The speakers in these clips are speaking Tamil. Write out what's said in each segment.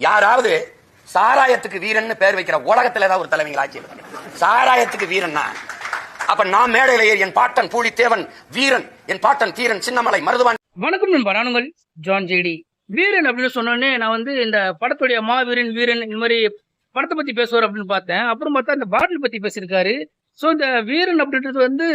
யாராவது சாராயத்துக்கு வீரன் பேர் வைக்கிற உலகத்துல ஏதாவது ஒரு தலைவங்களாச்சு சாராயத்துக்கு வீரன்னா அப்ப நான் மேடையில என் பாட்டன் பூலித்தேவன் வீரன், என் பாட்டன் தீரன் சின்னமலை மருதுவான். வணக்கம் நண்பா, நான் உங்கள் ஜான் ஜேடி. வீரன் அப்படின்னு சொன்னோடனே நான் இந்த படத்துடைய மாவீரன் வீரன் இந்த மாதிரி படத்தை பத்தி பேசுவார் அப்படின்னு பார்த்தேன். அப்புறம் பார்த்தா இந்த பாட்டில் பத்தி பேசியிருக்காரு. ஸோ இந்த வீரன் அப்படின்றது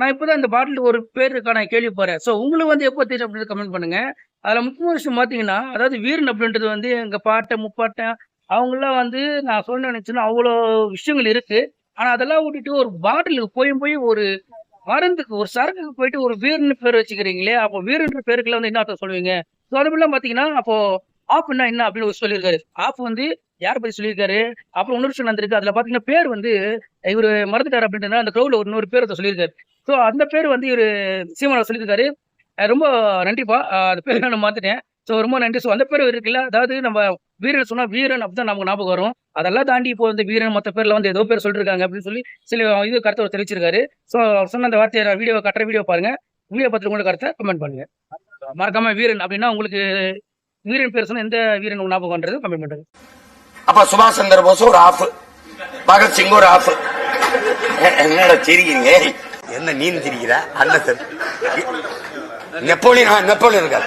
நான் இப்போதான் இந்த பாட்டில் ஒரு பேர் இருக்கா நான் கேள்விப்படுறேன். ஸோ உங்களுக்கு எப்போ தெரியும் அப்படின்னு கமெண்ட் பண்ணுங்க. அதில் முக்கியமான விஷயம் பார்த்தீங்கன்னா, அதாவது வீரன் அப்படின்றது எங்க பாட்டை முப்பாட்டன் அவங்களாம் நான் சொல்ல நினைச்சேன்னா அவ்வளோ விஷயங்கள் இருக்கு. ஆனா அதெல்லாம் விட்டுட்டு ஒரு பாட்டிலுக்கு போய் ஒரு மருந்துக்கு ஒரு சரக்குக்கு போயிட்டு ஒரு வீரன் பேர் வச்சுக்கிறீங்களே, அப்போ வீரன்ற பேருக்குலாம் என்ன அர்த்தம் சொல்லுவீங்க? ஸோ அதுபோலாம் பாத்தீங்கன்னா, அப்போ ஆப்னா என்ன அப்படின்னு சொல்லியிருக்காரு. ஆப் யாரை பத்தி சொல்லியிருக்காரு. அப்புறம் இன்னொரு விஷயம் வந்திருக்கு. அதுல பாத்தீங்கன்னா பேர் இவரு மறந்துட்டாரு அப்படின்ட்டு அந்த கிரௌட்ல ஒரு இன்னொரு பேரை சொல்லியிருக்காரு. ஸோ அந்த பேர் இவரு சீமானவர் சொல்லியிருக்காரு. ரொம்ப நன்றிப்பா, அந்த பேர் நான் மாத்திட்டேன். ஸோ ரொம்ப நன்றி. ஸோ அந்த பேர் இருக்குல்ல, அதாவது நம்ம வீரன் சொன்னா வீரன் அப்படிதான் நமக்கு ஞாபகம் வரும். அதெல்லாம் தாண்டி இப்போ வீரன் மற்ற பேர்ல ஏதோ பேர் சொல்லிருக்காங்க அப்படின்னு சொல்லி சில கருத்தை தெரிவிச்சிருக்காரு. ஸோ சொன்ன அந்த வார்த்தையை நான் வீடியோ பாருங்க. வீடியோ பார்த்துட்டு உங்களோட கருத்தை கமெண்ட் பண்ணுங்க. மறக்காம வீரன் அப்படின்னா உங்களுக்கு வீரன் பேர் சொன்னா எந்த வீரன் ஞாபகம்ன்றது கமெண்ட் பண்ணுங்க. அப்ப சுபாஷ் சந்திர போஸ் ஒரு ஆஃப், பகத்சிங் ஒரு ஆஃப். என்னடா சிரிக்கிறீங்க? என்ன நீ சிரிக்கிற? அண்ணன் நெப்போலியன் இருக்காரு.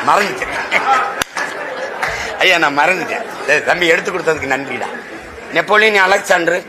மறந்துட்டேன் ஐயா, நான் மறந்துட்டேன். தம்பி எடுத்து கொடுத்ததுக்கு நன்றிடா. Napoleon Alexander